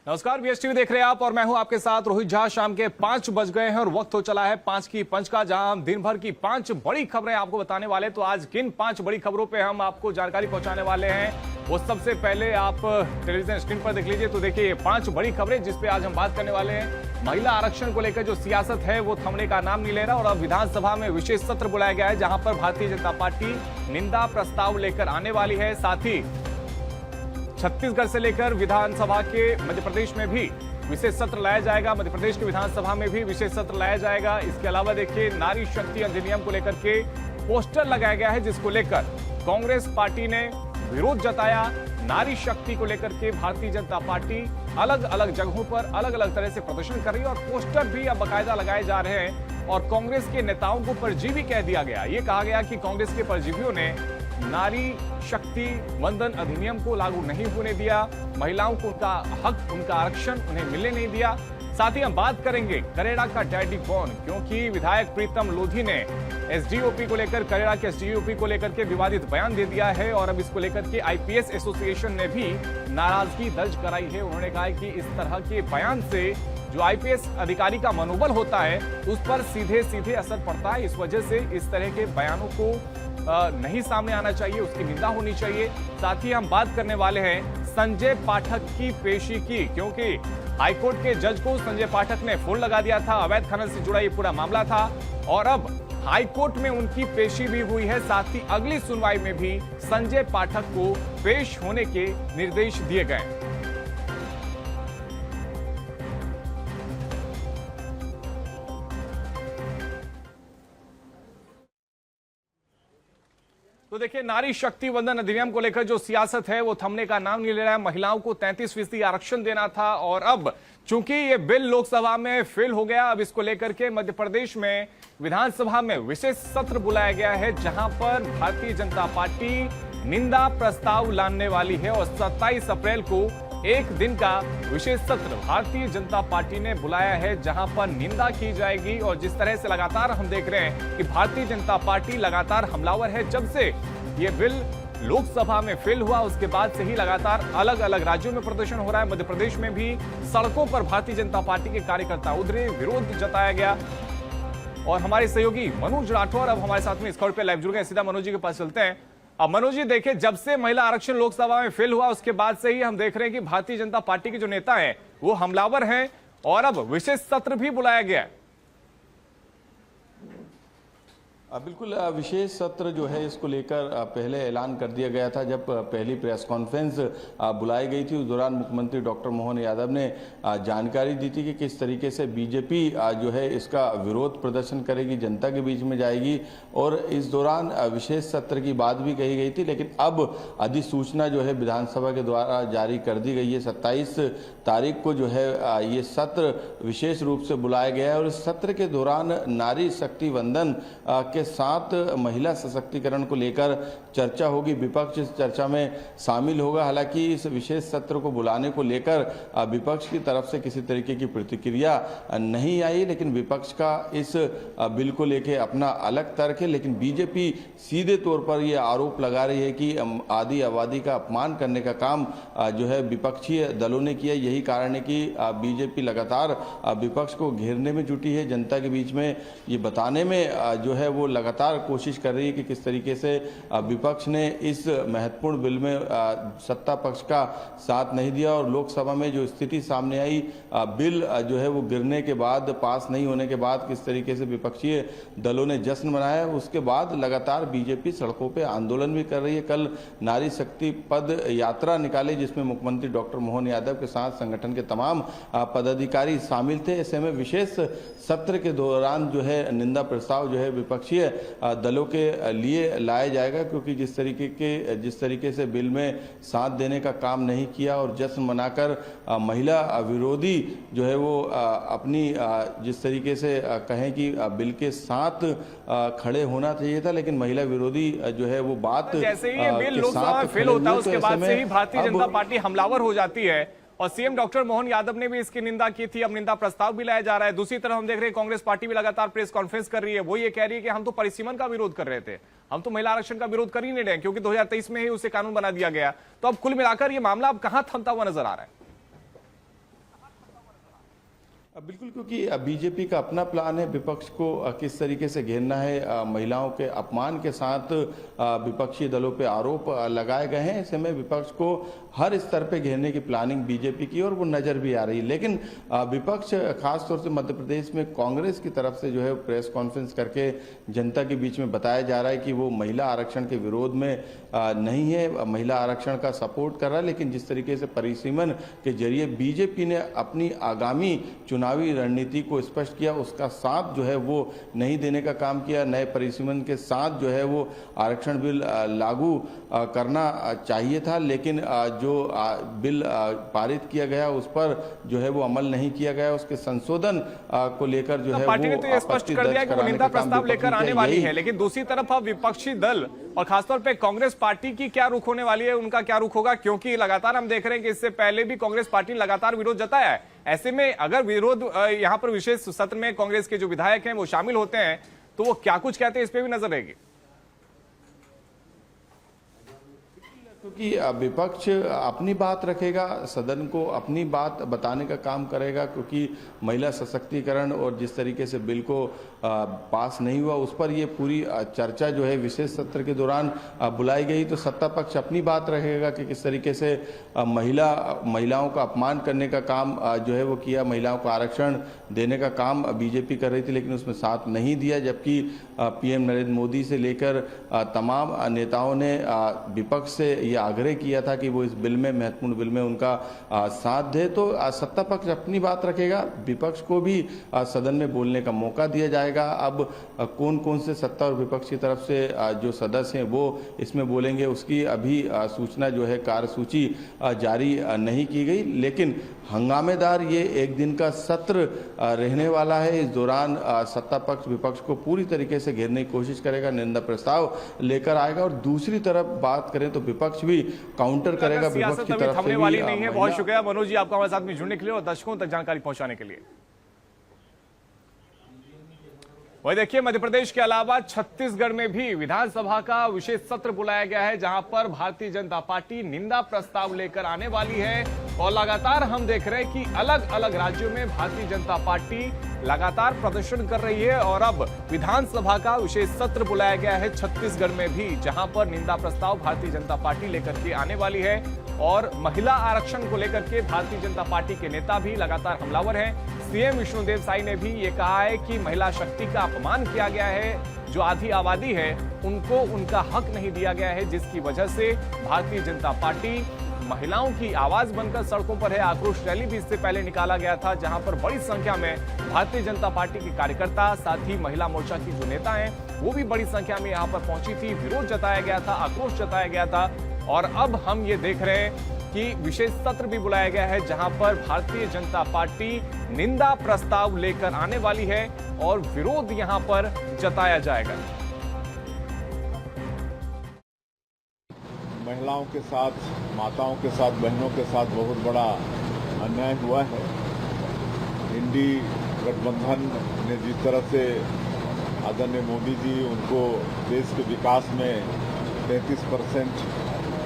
नमस्कार, बीएसटीवी देख रहे हैं आप और मैं हूं आपके साथ रोहित झा। शाम के 5 बज गए हैं और वक्त हो चला है 5 की पंच का, जहां हम दिन भर की 5 बड़ी खबरें आपको बताने वाले। तो आज किन 5 बड़ी खबरों पे हम आपको जानकारी पहुंचाने वाले हैं, वो सबसे पहले आप टेलीविजन स्क्रीन पर देख लीजिए। तो देखिए 5 बड़ी खबरें जिसपे आज हम बात करने वाले हैं। महिला आरक्षण को लेकर जो सियासत है वो थमने का नाम नहीं ले रहा और अब विधानसभा में विशेष सत्र बुलाया गया है, जहां पर भारतीय जनता पार्टी निंदा प्रस्ताव लेकर आने वाली है। साथ ही छत्तीसगढ़ से लेकर विधानसभा के मध्य प्रदेश में भी विशेष सत्र लाया जाएगा। मध्य प्रदेश की विधानसभा में भी विशेष सत्र लाया जाएगा। इसके अलावा देखिए नारी शक्ति अधिनियम को लेकर के पोस्टर लगाया गया है, जिसको लेकर कांग्रेस पार्टी ने विरोध जताया। नारी शक्ति को लेकर के भारतीय जनता पार्टी अलग अलग जगहों पर अलग अलग तरह से प्रदर्शन कर रही है और पोस्टर भी अब बाकायदा लगाए जा रहे हैं। और कांग्रेस के नेताओं को परजीवी कह दिया गया। ये कहा गया कि कांग्रेस के परजीवियों ने नारी शक्ति वंदन अधिनियम को लागू नहीं होने दिया, महिलाओं को उनका हक, उनका आरक्षण उन्हें मिलने नहीं दिया। साथ ही हम बात करेंगे करेड़ा का डैडी कौन, क्योंकि विधायक प्रीतम लोधी ने एसडीओपी को लेकर, करेड़ा के एसडीओपी को लेकर के विवादित बयान दे दिया है और अब इसको लेकर के आईपीएस एसोसिएशन ने भी नाराजगी दर्ज कराई है। उन्होंने कहा है कि इस तरह के बयान से जो आईपीएस अधिकारी का मनोबल होता है उस पर सीधे सीधे असर पड़ता है। इस वजह से इस तरह के बयानों को नहीं सामने आना चाहिए, उसकी निंदा होनी चाहिए। साथ ही हम बात करने वाले हैं संजय पाठक की पेशी की, क्योंकि हाईकोर्ट के जज को संजय पाठक ने फोन लगा दिया था। अवैध खनन से जुड़ा ये पूरा मामला था और अब हाईकोर्ट में उनकी पेशी भी हुई है। साथ ही अगली सुनवाई में भी संजय पाठक को पेश होने के निर्देश दिए गए। तो देखिए नारी शक्ति वंदन अधिनियम को लेकर जो सियासत है वो थमने का नाम नहीं ले रहा है। महिलाओं को 33% आरक्षण देना था और अब चूंकि ये बिल लोकसभा में फेल हो गया, अब इसको लेकर के मध्य प्रदेश में विधानसभा में विशेष सत्र बुलाया गया है, जहां पर भारतीय जनता पार्टी निंदा प्रस्ताव लाने वाली है। और 27 अप्रैल को एक दिन का विशेष सत्र भारतीय जनता पार्टी ने बुलाया है, जहां पर निंदा की जाएगी। और जिस तरह से लगातार हम देख रहे हैं कि भारतीय जनता पार्टी लगातार हमलावर है। जब से ये बिल लोकसभा में फेल हुआ उसके बाद से ही लगातार अलग अलग राज्यों में प्रदर्शन हो रहा है। मध्य प्रदेश में भी सड़कों पर भारतीय जनता पार्टी के कार्यकर्ता उतरे, विरोध जताया गया। और हमारे सहयोगी मनोज राठौर अब हमारे साथ में इस खबर पे लाइव जुड़ गए। सीधा मनोज जी के पास चलते हैं। अब मनोज जी देखिए, जब से महिला आरक्षण लोकसभा में फेल हुआ उसके बाद से ही हम देख रहे हैं कि भारतीय जनता पार्टी के जो नेता हैं वो हमलावर हैं और अब विशेष सत्र भी बुलाया गया है। बिल्कुल, विशेष सत्र जो है इसको लेकर पहले ऐलान कर दिया गया था। जब पहली प्रेस कॉन्फ्रेंस बुलाई गई थी उस दौरान मुख्यमंत्री डॉक्टर मोहन यादव ने जानकारी दी थी कि किस तरीके से बीजेपी जो है इसका विरोध प्रदर्शन करेगी, जनता के बीच में जाएगी और इस दौरान विशेष सत्र की बात भी कही गई थी। लेकिन अब अधिसूचना जो है विधानसभा के द्वारा जारी कर दी गई है। 27 तारीख को जो है ये सत्र विशेष रूप से बुलाया गया है और इस सत्र के दौरान नारी शक्ति वंदन के साथ महिला सशक्तिकरण को लेकर चर्चा होगी। विपक्ष इस चर्चा में शामिल होगा। हालांकि इस विशेष सत्र को बुलाने को लेकर विपक्ष की तरफ से किसी तरीके की प्रतिक्रिया नहीं आई, लेकिन विपक्ष का इस बिल को लेकर अपना अलग तर्क है। लेकिन बीजेपी सीधे तौर पर यह आरोप लगा रही है कि आदि आबादी का अपमान करने का काम जो है विपक्षीय दलों ने किया। यही कारण है कि बीजेपी लगातार विपक्ष को घेरने में जुटी है, जनता के बीच में ये बताने में जो है वो लगातार कोशिश कर रही है कि किस तरीके से विपक्ष ने इस महत्वपूर्ण बिल में सत्ता पक्ष का साथ नहीं दिया और लोकसभा में जो स्थिति सामने आई, बिल जो है वो गिरने के बाद, पास नहीं होने के बाद किस तरीके से विपक्षीय दलों ने जश्न मनाया, उसके बाद लगातार बीजेपी सड़कों पे आंदोलन भी कर रही है। कल नारी शक्ति पद यात्रा निकाली जिसमें मुख्यमंत्री डॉक्टर मोहन यादव के साथ संगठन के तमाम पदाधिकारी शामिल थे। ऐसे में विशेष सत्र के दौरान जो है निंदा प्रस्ताव जो है विपक्षी दलों के लिए लाया जाएगा, क्योंकि जिस तरीके से बिल में साथ देने का काम नहीं किया और जश्न मनाकर महिला विरोधी जो है वो अपनी जिस तरीके से कहें कि बिल के साथ खड़े होना चाहिए था, लेकिन महिला विरोधी जो है वो बात जैसे ही ये बिल लोकसभा में फेल होता है उसके बाद से ही भारतीय जनता पार्टी हमलावर हो जाती है और सीएम डॉक्टर मोहन यादव ने भी इसकी निंदा की थी। अब निंदा प्रस्ताव भी लाया जा रहा है। दूसरी तरफ हम देख रहे हैं कांग्रेस पार्टी भी लगातार प्रेस कॉन्फ्रेंस कर रही है। वो ये कह रही है कि हम तो परिसीमन का विरोध कर रहे थे, हम तो महिला आरक्षण का विरोध कर ही नहीं रहे, क्योंकि 2023 में ही उसे कानून बना दिया गया। तो अब कुल मिलाकर ये मामला अब कहां थमता हुआ नजर आ रहा है? बिल्कुल, क्योंकि बीजेपी का अपना प्लान है विपक्ष को किस तरीके से घेरना है। महिलाओं के अपमान के साथ विपक्षी दलों पे आरोप लगाए गए हैं। ऐसे में विपक्ष को हर स्तर पे घेरने की प्लानिंग बीजेपी की और वो नजर भी आ रही है। लेकिन विपक्ष खासतौर से मध्य प्रदेश में कांग्रेस की तरफ से जो है प्रेस कॉन्फ्रेंस करके जनता के बीच में बताया जा रहा है कि वो महिला आरक्षण के विरोध में नहीं है, महिला आरक्षण का सपोर्ट कर रहा है। लेकिन जिस तरीके से परिसीमन के जरिए बीजेपी ने अपनी आगामी चुनावी रणनीति को स्पष्ट किया, उसका साथ जो है वो नहीं देने का काम किया। नए परिसीमन के साथ जो है वो आरक्षण बिल लागू करना चाहिए था, लेकिन जो बिल पारित किया गया उस पर जो है वो अमल नहीं किया गया। उसके संशोधन को लेकर जो है पार्टी ने तो ये स्पष्ट कर दिया कि वो निंदा प्रस्ताव लेकर आने वाली है। लेकिन दूसरी तरफ अब विपक्षी दल और खासतौर पे कांग्रेस पार्टी की क्या रुख होने वाली है, उनका क्या रुख होगा? क्योंकि लगातार हम देख रहे हैं कि इससे पहले भी कांग्रेस पार्टी लगातार विरोध जताया है। ऐसे में अगर विरोध यहाँ पर विशेष सत्र में कांग्रेस के जो विधायक हैं वो शामिल होते हैं तो वो क्या कुछ कहते हैं, इस पे भी नजर रहेगी। क्योंकि विपक्ष अपनी बात रखेगा, सदन को अपनी बात बताने का काम करेगा। क्योंकि महिला सशक्तिकरण और जिस तरीके से बिल को पास नहीं हुआ उस पर ये पूरी चर्चा जो है विशेष सत्र के दौरान बुलाई गई। तो सत्ता पक्ष अपनी बात रखेगा कि किस तरीके से महिलाओं का अपमान करने का काम जो है वो किया, महिलाओं को आरक्षण देने का काम बीजेपी कर रही थी लेकिन उसमें साथ नहीं दिया। जबकि पीएम नरेंद्र मोदी से लेकर तमाम नेताओं ने विपक्ष से ये आग्रह किया था कि वो इस बिल में, महत्वपूर्ण बिल में उनका साथ दे। तो सत्ता पक्ष अपनी बात रखेगा, विपक्ष को भी सदन में बोलने का मौका दिया जाएगा। अब कौन कौन से सत्ता और विपक्ष की तरफ से जो सदस्य हैं वो इसमें बोलेंगे उसकी अभी सूचना जो है कार्यसूची जारी नहीं की गई। लेकिन हंगामेदार ये एक दिन का सत्र रहने वाला है। इस दौरान सत्ता पक्ष विपक्ष को पूरी तरीके से घेरने की कोशिश करेगा, निंदा प्रस्ताव लेकर आएगा। और दूसरी तरफ बात करें तो विपक्ष भी काउंटर करेगा विपक्ष की तरफ से वाली नहीं है। बहुत शुक्रिया मनोज जी आपका हमारे साथ में जुड़ने के लिए और दर्शकों तक जानकारी पहुंचाने के लिए। वही देखिए, मध्य प्रदेश के अलावा छत्तीसगढ़ में भी विधानसभा का विशेष सत्र बुलाया गया है जहां पर भारतीय जनता पार्टी निंदा प्रस्ताव लेकर आने वाली है। और लगातार हम देख रहे हैं कि अलग अलग राज्यों में भारतीय जनता पार्टी लगातार प्रदर्शन कर रही है और अब विधानसभा का विशेष सत्र बुलाया गया है छत्तीसगढ़ में भी, जहां पर निंदा प्रस्ताव भारतीय जनता पार्टी लेकर के आने वाली है। और महिला आरक्षण को लेकर के भारतीय जनता पार्टी के नेता भी लगातार हमलावर हैं। सीएम विष्णुदेव साई ने भी ये कहा है कि महिला शक्ति का अपमान किया गया है, जो आधी आबादी है उनको उनका हक नहीं दिया गया है, जिसकी वजह से भारतीय जनता पार्टी महिलाओं की आवाज बनकर सड़कों पर है। आक्रोश रैली भी इससे पहले निकाला गया था जहां पर बड़ी संख्या में भारतीय जनता पार्टी के कार्यकर्ता, साथ ही महिला मोर्चा की जो नेता हैं वो भी बड़ी संख्या में यहां पर पहुंची थी। विरोध जताया गया था, आक्रोश जताया गया था। और अब हम ये देख रहे हैं कि विशेष सत्र भी बुलाया गया है जहां पर भारतीय जनता पार्टी निंदा प्रस्ताव लेकर आने वाली है और विरोध यहां पर जताया जाएगा। महिलाओं के साथ, माताओं के साथ, बहनों के साथ बहुत बड़ा अन्याय हुआ है। इंडी गठबंधन ने जिस तरह से आदरणीय मोदी जी उनको देश के विकास में 33%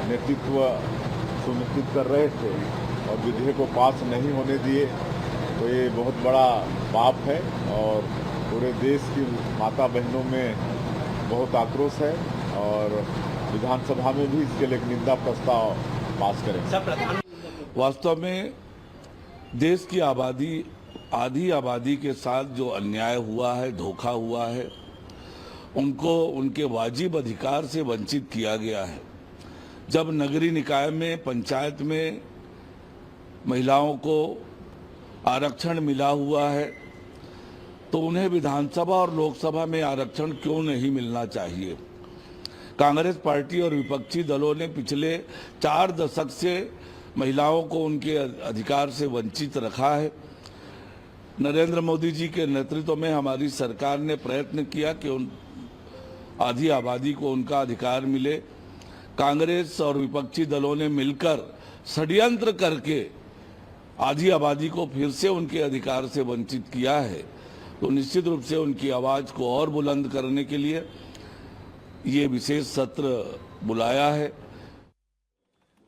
नेतृत्व सुनिश्चित कर रहे थे और विधेयक को पास नहीं होने दिए, तो ये बहुत बड़ा पाप है और पूरे देश की माता बहनों में बहुत आक्रोश है और विधानसभा में भी इसके लिए एक निंदा प्रस्ताव पास करें। वास्तव में देश की आबादी, आधी आबादी के साथ जो अन्याय हुआ है, धोखा हुआ है, उनको उनके वाजिब अधिकार से वंचित किया गया है। जब नगरीय निकाय में, पंचायत में महिलाओं को आरक्षण मिला हुआ है तो उन्हें विधानसभा और लोकसभा में आरक्षण क्यों नहीं मिलना चाहिए? कांग्रेस पार्टी और विपक्षी दलों ने पिछले 4 दशक से महिलाओं को उनके अधिकार से वंचित रखा है। नरेंद्र मोदी जी के नेतृत्व में हमारी सरकार ने प्रयत्न किया कि उन आधी आबादी को उनका अधिकार मिले। कांग्रेस और विपक्षी दलों ने मिलकर षड्यंत्र करके आधी आबादी को फिर से उनके अधिकार से वंचित किया है। तो निश्चित रूप से उनकी आवाज को और बुलंद करने के लिए ये विशेष सत्र बुलाया है।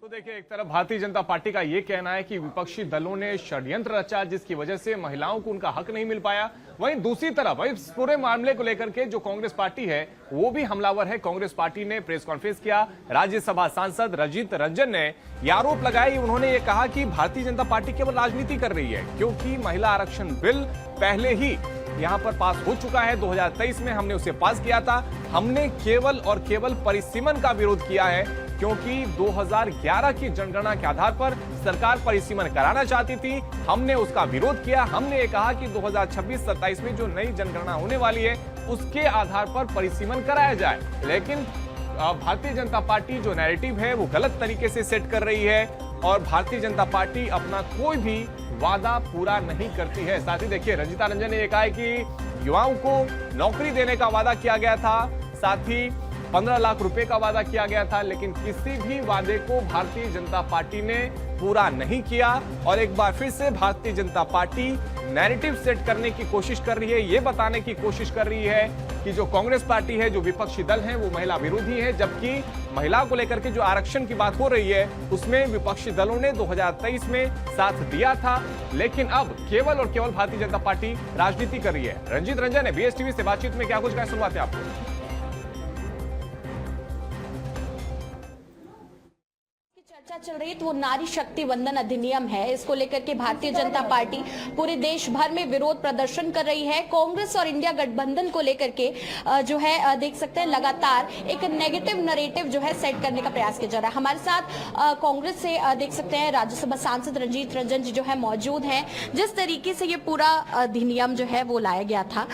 तो देखिए, एक तरफ भारतीय जनता पार्टी का यह कहना है कि विपक्षी दलों ने षड्यंत्र रचा जिसकी वजह से महिलाओं को उनका हक नहीं मिल पाया। वहीं दूसरी तरफ इस पूरे मामले को लेकर के जो कांग्रेस पार्टी है वो भी हमलावर है। कांग्रेस पार्टी ने प्रेस कॉन्फ्रेंस किया। राज्यसभा सांसद रंजीत रंजन ने यह आरोप लगाया। उन्होंने ये कहा कि भारतीय जनता पार्टी केवल राजनीति कर रही है क्योंकि महिला आरक्षण बिल पहले ही यहां पर पास हो चुका है। 2023 में हमने उसे पास किया था। हमने केवल और केवल परिसीमन का विरोध किया है क्योंकि 2011 की जनगणना के आधार पर सरकार परिसीमन कराना चाहती थी। हमने उसका विरोध किया। हमने ये कहा कि 2026-27 में जो नई जनगणना होने वाली है उसके आधार पर परिसीमन कराया जाए। लेकिन भारतीय जनता पार्टी जो नैरेटिव है वो गलत तरीके से सेट कर रही है और भारतीय जनता पार्टी अपना कोई भी वादा पूरा नहीं करती है। साथ ही देखिए, रंजीता रंजन ने यह कहा है कि युवाओं को नौकरी देने का वादा किया गया था, साथ ही 15 लाख रुपए का वादा किया गया था, लेकिन किसी भी वादे को भारतीय जनता पार्टी ने पूरा नहीं किया। और एक बार फिर से Bharatiya Janata party narrative set करने की कोशिश कर रही है, ये बताने की कोशिश कर रही है कि जो कांग्रेस पार्टी है, जो विपक्षी दल है, वो महिला विरोधी है, जबकि महिलाओं को लेकर के जो आरक्षण की बात हो रही है उसमें विपक्षी दलों ने 2023 में साथ दिया था। लेकिन अब केवल और केवल भारतीय जनता पार्टी राजनीति कर रही है। रंजीत रंजन ने बीएसटीवी से बातचीत में क्या कुछ कहा, सुनवाते हैं आपको। चर्चा चल रही है तो वो नारी शक्ति वंदन अधिनियम है। इसको लेकर के भारतीय जनता पार्टी पूरे देश भर में विरोध प्रदर्शन कर रही है। कांग्रेस और इंडिया गठबंधन को लेकर के जो है देख सकते हैं लगातार एक नेगेटिव नैरेटिव जो है सेट करने का प्रयास किया जा रहा है। हमारे साथ कांग्रेस से देख सकते हैं राज्यसभा सांसद रंजीत रंजन जी जो है मौजूद हैं। जिस तरीके से ये पूरा अधिनियम जो है वो लाया गया था,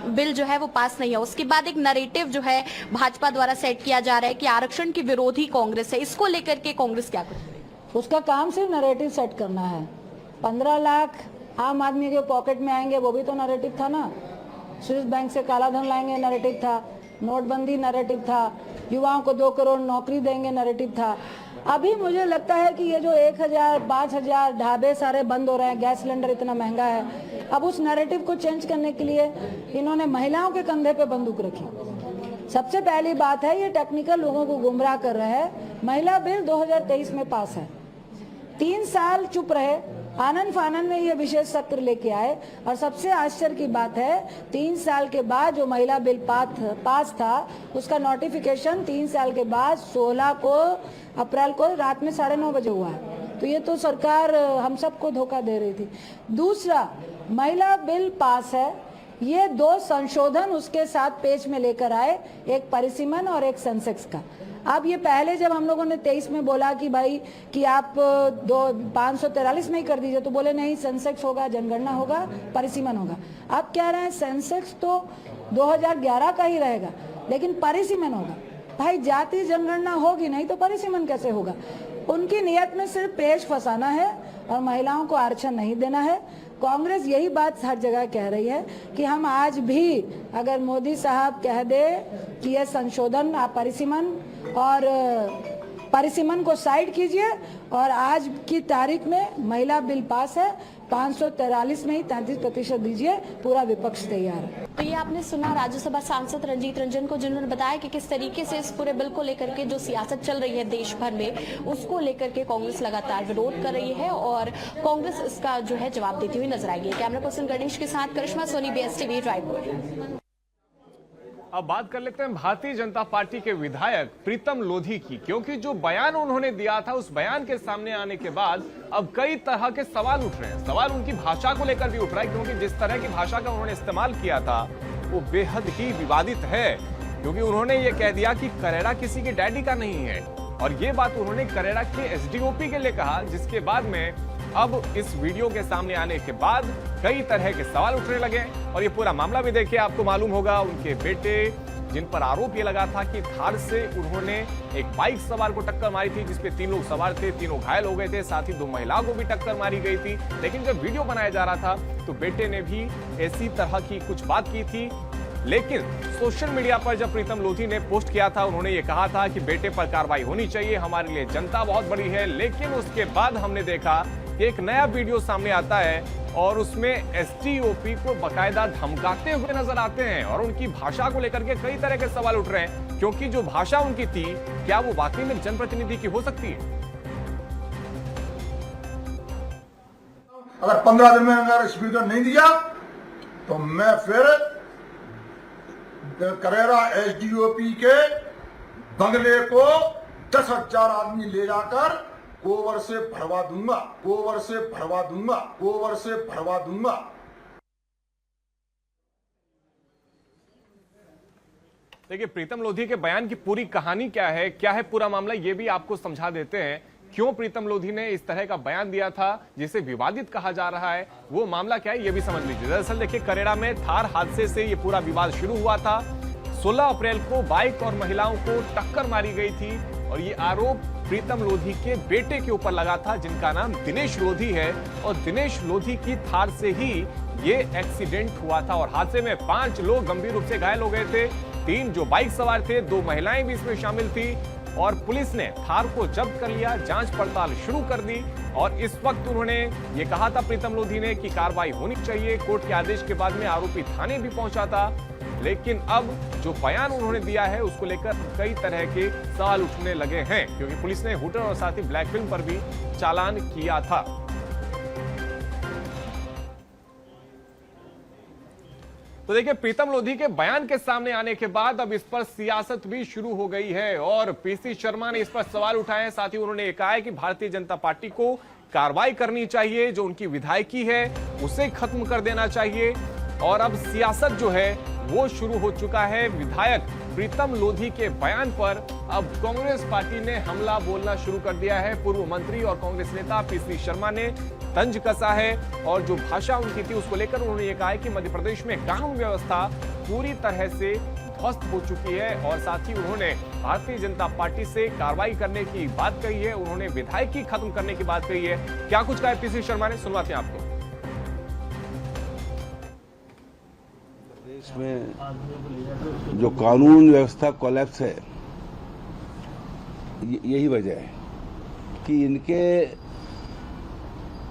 बिल जो है वो पास नहीं है, उसके बाद एक नैरेटिव जो है भाजपा द्वारा सेट किया जा रहा है कि आरक्षण की विरोधी कांग्रेस है। इसको लेकर के कांग्रेस क्या करे? उसका काम सिर्फ नैरेटिव सेट करना है। 15 लाख आम आदमी के पॉकेट में आएंगे, वो भी तो नैरेटिव था ना। स्विस बैंक से काला धन लाएंगे, नैरेटिव था। नोटबंदी नैरेटिव था। युवाओं को 2 करोड़ नौकरी देंगे, नैरेटिव था। अभी मुझे लगता है कि ये जो 1000, 5000 ढाबे सारे बंद हो रहे हैं, गैस सिलेंडर इतना महंगा है, अब उस नैरेटिव को चेंज करने के लिए इन्होंने महिलाओं के कंधे पे बंदूक रखी। सबसे पहली बात है, ये टेक्निकल लोगों को गुमराह कर रहे हैं। महिला बिल 2023 में पास है। 3 साल चुप रहे, आनंद फानंद में ये विशेष सत्र लेके आए और सबसे आश्चर्य की बात है 3 साल के बाद जो महिला बिल पास था उसका नोटिफिकेशन 3 साल के बाद 16 अप्रैल को रात में 9:30 बजे हुआ है। तो ये तो सरकार हम सबको धोखा दे रही थी। दूसरा, महिला बिल पास है, ये 2 संशोधन उसके साथ पेज में लेकर आए, एक परिसीमन और एक सेंसेक्स का। अब ये पहले जब हम लोगों ने 23 में बोला कि भाई कि आप 543 में ही कर दीजिए, तो बोले नहीं, सेंसेक्स होगा, जनगणना होगा, परिसीमन होगा। अब कह रहे हैं सेंसेक्स तो 2011 का ही रहेगा लेकिन परिसीमन होगा। भाई जाति जनगणना होगी नहीं तो परिसीमन कैसे होगा? उनकी नियत में सिर्फ पेज फंसाना है और महिलाओं को आरक्षण नहीं देना है। कांग्रेस यही बात हर जगह कह रही है कि हम आज भी अगर मोदी साहब कह दे कि ये संशोधन आप परिसीमन को साइड कीजिए और आज की तारीख में महिला बिल पास है, 543 में ही 33% दीजिए, पूरा विपक्ष तैयार है। तो ये आपने सुना राज्यसभा सांसद रंजीत रंजन को, जिन्होंने बताया कि किस तरीके से इस पूरे बिल को लेकर के जो सियासत चल रही है देश भर में उसको लेकर के कांग्रेस लगातार विरोध कर रही है और कांग्रेस इसका जो है जवाब देती हुई नजर आएगी। कैमरा पर्सन गणेश के साथ करिश्मा सोनी, बीएसटीवी, रायपुर। अब बात कर लेते हैं भारतीय जनता पार्टी के विधायक प्रीतम लोधी की, क्योंकि जो बयान उन्होंने दिया था उस बयान के सामने आने के बाद अब कई तरह के सवाल उठ रहे हैं। सवाल उनकी भाषा को लेकर भी उठ रहा है क्योंकि जिस तरह की भाषा का उन्होंने इस्तेमाल किया था वो बेहद ही विवादित है। क्योंकि उन्होंने ये कह दिया कि करेड़ा किसी के डैडी का नहीं है और ये बात उन्होंने करेड़ा के एसडीओपी के लिए कहा, जिसके बाद में अब इस वीडियो के सामने आने के बाद कई तरह के सवाल उठने लगे। और ये पूरा मामला भी देखिए, आपको मालूम होगा उनके बेटे जिन पर आरोप ये लगा था कि थार से उन्होंने एक बाइक सवार को टक्कर मारी थी जिसपे 3 लोग सवार थे, तीनों घायल हो गए थे, साथ ही 2 महिलाओं को भी टक्कर मारी गई थी। लेकिन जब वीडियो बनाया जा रहा था तो बेटे ने भी ऐसी तरह की कुछ बात की थी। लेकिन सोशल मीडिया पर जब प्रीतम लोधी ने पोस्ट किया था उन्होंने ये कहा था कि बेटे पर कार्रवाई होनी चाहिए, हमारे लिए जनता बहुत बड़ी है। लेकिन उसके बाद हमने देखा कि एक नया वीडियो सामने आता है और उसमें एसडीओपी को बकायदा धमकाते हुए नजर आते हैं और उनकी भाषा को लेकर के कई तरह के सवाल उठ रहे हैं, क्योंकि जो भाषा उनकी थी क्या वो वाकई में जनप्रतिनिधि की हो सकती है? अगर 15 दिन में अगर स्पीकर नहीं दिया तो मैं फिर करेरा एसडीओपी के बंगले को 10,000 आदमी ले जाकर गोबर से भरवा दूंगा, गोबर से भरवा दूंगा, गोबर से भरवा दूंगा। देखिए, प्रीतम लोधी के बयान की पूरी कहानी क्या है पूरा मामला, ये भी आपको समझा देते हैं। क्यों प्रीतम लोधी ने इस तरह का बयान दिया था जिसे विवादित कहा जा रहा है, वो मामला क्या है ये भी समझ लीजिए। दरअसल देखिए, करेरा में थार हादसे से ये पूरा विवाद शुरू हुआ था। 16 अप्रैल को बाइक और महिलाओं को टक्कर मारी गई थी और ये आरोप प्रीतम लोधी के बेटे के ऊपर लगा था, जिनका नाम दिनेश लोधी है। और दिनेश लोधी की थार से ही ये एक्सीडेंट हुआ था और हादसे में 5 लोग गंभीर रूप से घायल हो गए थे। 3 जो बाइक सवार थे, 2 महिलाएं भी इसमें शामिल थी। और पुलिस ने थार को जब्त कर लिया, जांच पड़ताल शुरू कर दी। और इस वक्त उन्होंने ये कहा था प्रीतम लोधी ने कि कार्रवाई होनी चाहिए। कोर्ट के आदेश के बाद में आरोपी थाने भी पहुंचा था। लेकिन अब जो बयान उन्होंने दिया है उसको लेकर कई तरह के सवाल उठने लगे हैं, क्योंकि पुलिस ने हुटर और साथ ही ब्लैक फिल्म पर भी चालान किया था। तो देखिए, प्रीतम लोधी के बयान के सामने आने के बाद अब इस पर सियासत भी शुरू हो गई है और पीसी शर्मा ने इस पर सवाल उठाए हैं। साथ ही उन्होंने कहा है कि भारतीय जनता पार्टी को कार्रवाई करनी चाहिए, जो उनकी विधायकी है उसे खत्म कर देना चाहिए। और अब सियासत जो है वो शुरू हो चुका है। विधायक प्रीतम लोधी के बयान पर अब कांग्रेस पार्टी ने हमला बोलना शुरू कर दिया है। पूर्व मंत्री और कांग्रेस नेता पीसी शर्मा ने तंज कसा है और जो भाषा उनकी थी उसको लेकर उन्होंने ये कहा है कि मध्य प्रदेश में कानून व्यवस्था पूरी तरह से ध्वस्त हो चुकी है। और साथ ही उन्होंने भारतीय जनता पार्टी से कार्रवाई करने की बात कही है, उन्होंने विधायकी खत्म करने की बात कही है। क्या कुछ कहा है पीसी शर्मा ने, सुनवाते हैं आपको। देश में जो कानून व्यवस्था कोलैप्स है, यही वजह है कि इनके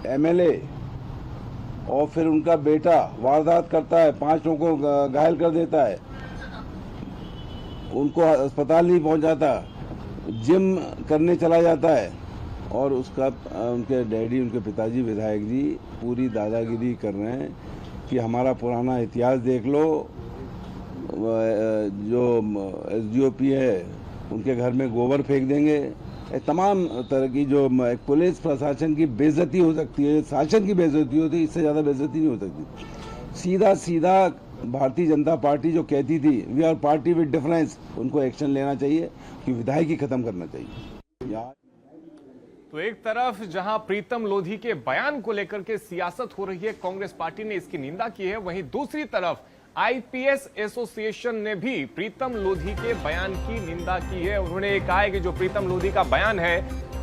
एमएलए और फिर उनका बेटा वारदात करता है, 5 लोगों को घायल कर देता है, उनको अस्पताल नहीं पहुंचाता, जिम करने चला जाता है और उसका उनके डैडी, उनके पिताजी विधायक जी पूरी दादागिरी कर रहे हैं कि हमारा पुराना इतिहास देख लो। जो एसडीओपी है उनके घर में गोबर फेंक देंगे। तमाम तरह की जो पुलिस प्रशासन की बेइज्जती हो सकती है, शासन की बेइज्जती होती है, इससे ज़्यादा बेइज्जती नहीं हो सकती। सीधा सीधा भारतीय जनता पार्टी जो कहती थी we are party with difference, उनको एक्शन लेना चाहिए कि विधायकी खत्म करना चाहिए। तो एक तरफ जहां प्रीतम लोधी के बयान को लेकर के सियासत हो रही है, कांग्रेस पार्टी ने इसकी निंदा की है, वहीं दूसरी तरफ आईपीएस एसोसिएशन ने भी प्रीतम लोधी के बयान की निंदा की है। उन्होंने कहा है कि जो प्रीतम लोधी का बयान है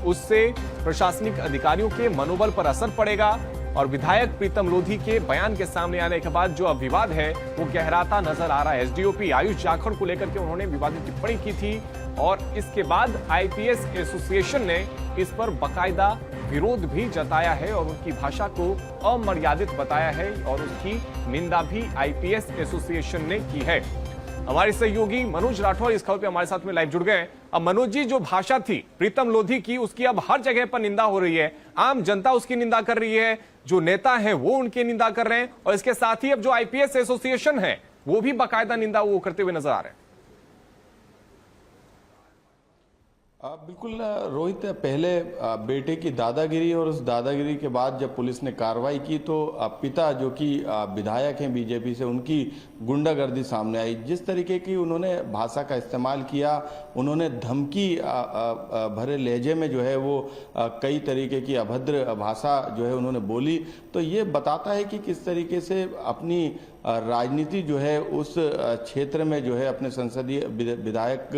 उससे प्रशासनिक अधिकारियों के मनोबल पर असर पड़ेगा और विधायक प्रीतम लोधी के बयान के सामने आने के बाद जो अब विवाद है वो गहराता नजर आ रहा है। एसडीओपी आयुष जाखड़ को लेकर के उन्होंने विवादित टिप्पणी की थी और इसके बाद आईपीएस एसोसिएशन ने इस पर बाकायदा विरोध भी जताया है और उनकी भाषा को अमर्यादित बताया है और उसकी निंदा भी आईपीएस एसोसिएशन ने की है। हमारे सहयोगी मनोज राठौर इस खबर पे हमारे साथ में लाइव जुड़ गए। अब मनोज जी, जो भाषा थी प्रीतम लोधी की उसकी अब हर जगह पर निंदा हो रही है, आम जनता उसकी निंदा कर रही है, जो नेता हैं वो उनकी निंदा कर रहे हैं और इसके साथ ही अब जो आईपीएस एसोसिएशन है वो भी बाकायदा निंदा वो करते हुए नजर आ रहे हैं। बिल्कुल रोहित, पहले बेटे की दादागिरी और उस दादागिरी के बाद जब पुलिस ने कार्रवाई की तो पिता जो कि विधायक हैं बीजेपी से, उनकी गुंडागर्दी सामने आई। जिस तरीके की उन्होंने भाषा का इस्तेमाल किया, उन्होंने धमकी भरे लहजे में जो है वो कई तरीके की अभद्र भाषा जो है उन्होंने बोली, तो ये बताता है कि किस तरीके से अपनी राजनीति जो है उस क्षेत्र में जो है अपने संसदीय विधायक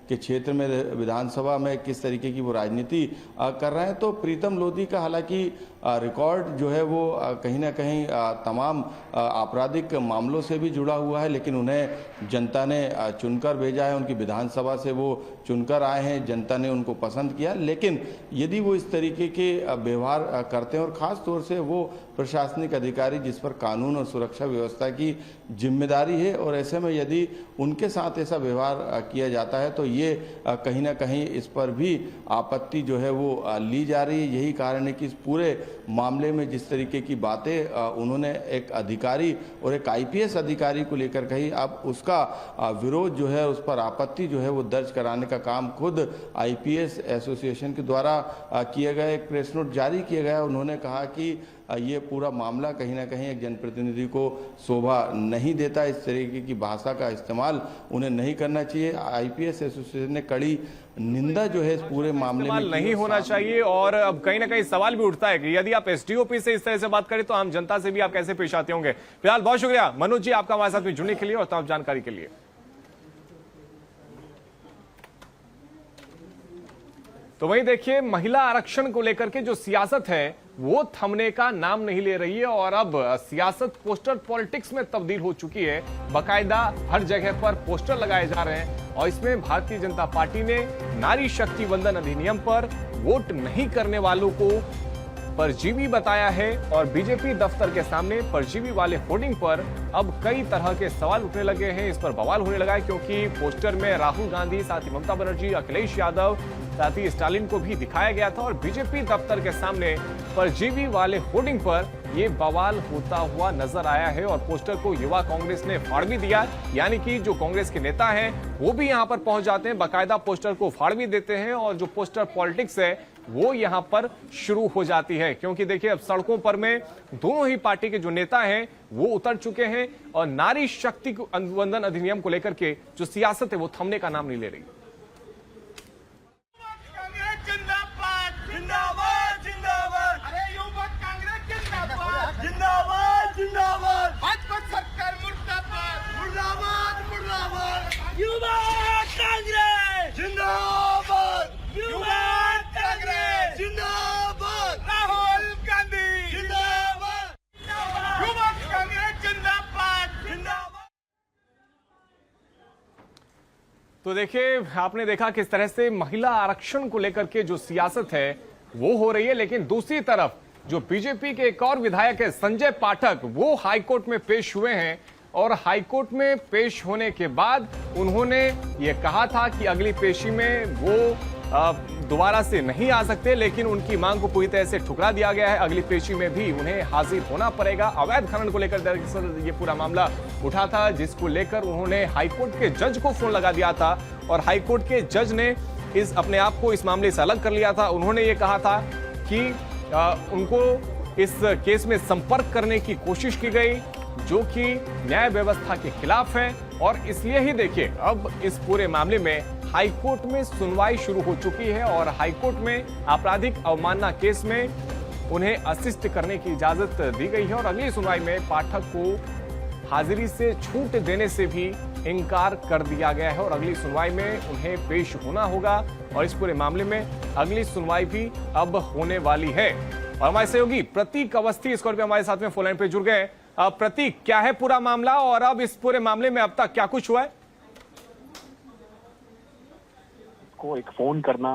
के क्षेत्र में विधानसभा में किस तरीके की वो राजनीति कर रहे हैं। तो प्रीतम लोधी का हालांकि रिकॉर्ड जो है वो कहीं ना कहीं तमाम आपराधिक मामलों से भी जुड़ा हुआ है, लेकिन उन्हें जनता ने चुनकर भेजा है, उनकी विधानसभा से वो चुनकर आए हैं, जनता ने उनको पसंद किया। लेकिन यदि वो इस तरीके के व्यवहार करते हैं और ख़ास तौर से वो प्रशासनिक अधिकारी जिस पर कानून और सुरक्षा व्यवस्था की जिम्मेदारी है और ऐसे में यदि उनके साथ ऐसा व्यवहार किया जाता है तो ये कहीं ना कहीं इस पर भी आपत्ति जो है वो ली जा रही है। यही कारण है कि इस पूरे मामले में जिस तरीके की बातें उन्होंने एक अधिकारी और एक आईपीएस अधिकारी को लेकर कही, अब उसका विरोध जो है, उस पर आपत्ति जो है वो दर्ज कराने का काम खुद आईपीएस एसोसिएशन के द्वारा किया गया। एक प्रेस नोट जारी किया गया। उन्होंने कहा कि ये पूरा मामला कहीं ना कहीं एक जनप्रतिनिधि को शोभा नहीं देता, इस तरीके की भाषा का इस्तेमाल उन्हें नहीं करना चाहिए। आईपीएस एसोसिएशन ने कड़ी निंदा जो है इस पूरे मामले में नहीं होना चाहिए। और अब कहीं ना कहीं सवाल भी उठता है कि यदि आप एसडीओपी से इस तरह से बात करें तो आम जनता से भी आप कैसे पेश आते होंगे। फिलहाल बहुत शुक्रिया मनोज जी आपका हमारे साथ में जुड़ने के लिए और तमाम जानकारी के लिए। तो वहीं देखिए, महिला आरक्षण को लेकर के जो सियासत है वो थमने का नाम नहीं ले रही है और अब सियासत पोस्टर पॉलिटिक्स में तब्दील हो चुकी है। बाकायदा हर जगह पर पोस्टर लगाए जा रहे हैं और इसमें भारतीय जनता पार्टी ने नारी शक्ति वंदन अधिनियम पर वोट नहीं करने वालों को परजीवी बताया है और बीजेपी दफ्तर के सामने परजीवी वाले होर्डिंग पर अब कई तरह के सवाल उठने लगे हैं। इस पर बवाल होने लगा है क्योंकि पोस्टर में राहुल गांधी, साथ ही ममता बनर्जी, अखिलेश यादव, साथ ही स्टालिन को भी दिखाया गया था और बीजेपी दफ्तर के सामने परजीवी वाले होर्डिंग पर ये बवाल होता हुआ नजर आया है और पोस्टर को युवा कांग्रेस ने फाड़ भी दिया। यानी कि जो कांग्रेस के नेता हैं वो भी यहां पर पहुंच जाते हैं, बाकायदा पोस्टर को फाड़ भी देते हैं और जो पोस्टर पॉलिटिक्स है वो यहां पर शुरू हो जाती है। क्योंकि देखिए, अब सड़कों पर में दोनों ही पार्टी के जो नेता हैं वो उतर चुके हैं और नारी शक्ति वंदन अधिनियम को लेकर के जो सियासत है वो थमने का नाम नहीं ले रही। तो देखिए, आपने देखा किस तरह से महिला आरक्षण को लेकर के जो सियासत है वो हो रही है, लेकिन दूसरी तरफ जो बीजेपी के एक और विधायक है संजय पाठक, वो हाईकोर्ट में पेश हुए हैं और हाईकोर्ट में पेश होने के बाद उन्होंने ये कहा था कि अगली पेशी में वो दोबारा से नहीं आ सकते, लेकिन उनकी मांग को पूरी तरह से ठुकरा दिया गया है। अगली पेशी में भी उन्हें हाजिर होना पड़ेगा। अवैध खनन को लेकर दरअसल ये पूरा मामला उठा था, जिसको लेकर उन्होंने हाईकोर्ट के जज को फोन लगा दिया था और हाईकोर्ट के जज ने इस अपने आप को इस मामले से अलग कर लिया था। उन्होंने ये कहा था कि उनको इस केस में संपर्क करने की कोशिश की गई जो कि न्याय व्यवस्था के खिलाफ है और इसलिए ही देखिए, अब इस पूरे मामले में हाईकोर्ट में सुनवाई शुरू हो चुकी है और हाईकोर्ट में आपराधिक अवमानना केस में उन्हें असिस्ट करने की इजाजत दी गई है और अगली सुनवाई में पाठक को हाजिरी से छूट देने से भी इनकार कर दिया गया है और अगली सुनवाई में उन्हें पेश होना होगा और इस पूरे मामले में अगली सुनवाई भी अब होने वाली है। और हमारे सहयोगी प्रतीक अवस्थी इस कॉल पे हमारे साथ में फोन लाइन पे जुड़ गए। प्रतीक, क्या है पूरा मामला और अब इस पूरे मामले में अब तक क्या कुछ हुआ है? को एक फोन करना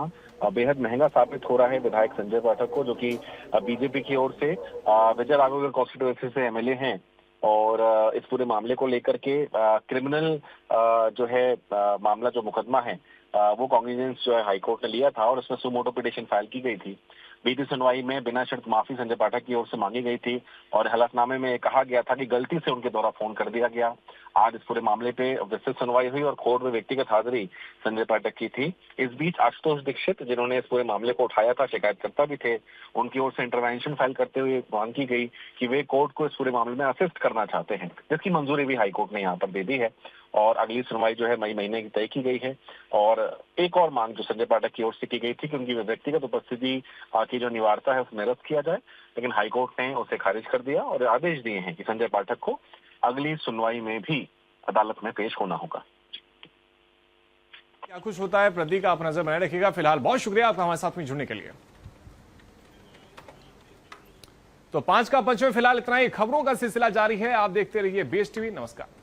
बेहद महंगा साबित हो रहा है विधायक संजय पाठक को, जो कि बीजेपी की ओर से विजय राघवगढ़ कॉन्स्टिट्यूएंसी से एमएलए हैं और इस पूरे मामले को लेकर के क्रिमिनल जो है मामला, जो मुकदमा है वो कॉग्निजेंस जो है हाईकोर्ट ने लिया था और उसमें सुमोटो पिटीशन फाइल की गई थी। बीती सुनवाई में बिना शर्त माफी संजय पाठक की ओर से मांगी गई थी और हलफनामे में कहा गया था कि गलती से उनके द्वारा फोन कर दिया गया। आज इस पूरे मामले पे विस्तृत सुनवाई हुई और कोर्ट में व्यक्तिगत हाजिरी संजय पाठक की थी। इस बीच आशुतोष दीक्षित, जिन्होंने इस पूरे मामले को उठाया था, शिकायतकर्ता भी थे, उनकी ओर से इंटरवेंशन फाइल करते हुए मांग की गई कि वे कोर्ट को इस पूरे मामले में असिस्ट करना चाहते हैं, जिसकी मंजूरी भी हाईकोर्ट ने यहाँ पर दे दी है और अगली सुनवाई जो है मई महीने की तय की गई है। और एक और मांग जो संजय पाठक की ओर से की गई थी कि उनकी व्यक्तिगत उपस्थिति की जो अनिवार्यता है उसमें निरस्त किया जाए, लेकिन हाईकोर्ट ने उसे खारिज कर दिया और आदेश दिए हैं कि संजय पाठक को अगली सुनवाई में भी अदालत में पेश होना होगा। क्या कुछ होता है प्रतीक, आप नजर बनाए रखिएगा। फिलहाल बहुत शुक्रिया आपका हमारे साथ में जुड़ने के लिए। तो 5 का पंच में फिलहाल इतना ही। खबरों का सिलसिला जारी है, आप देखते रहिए BS TV। नमस्कार।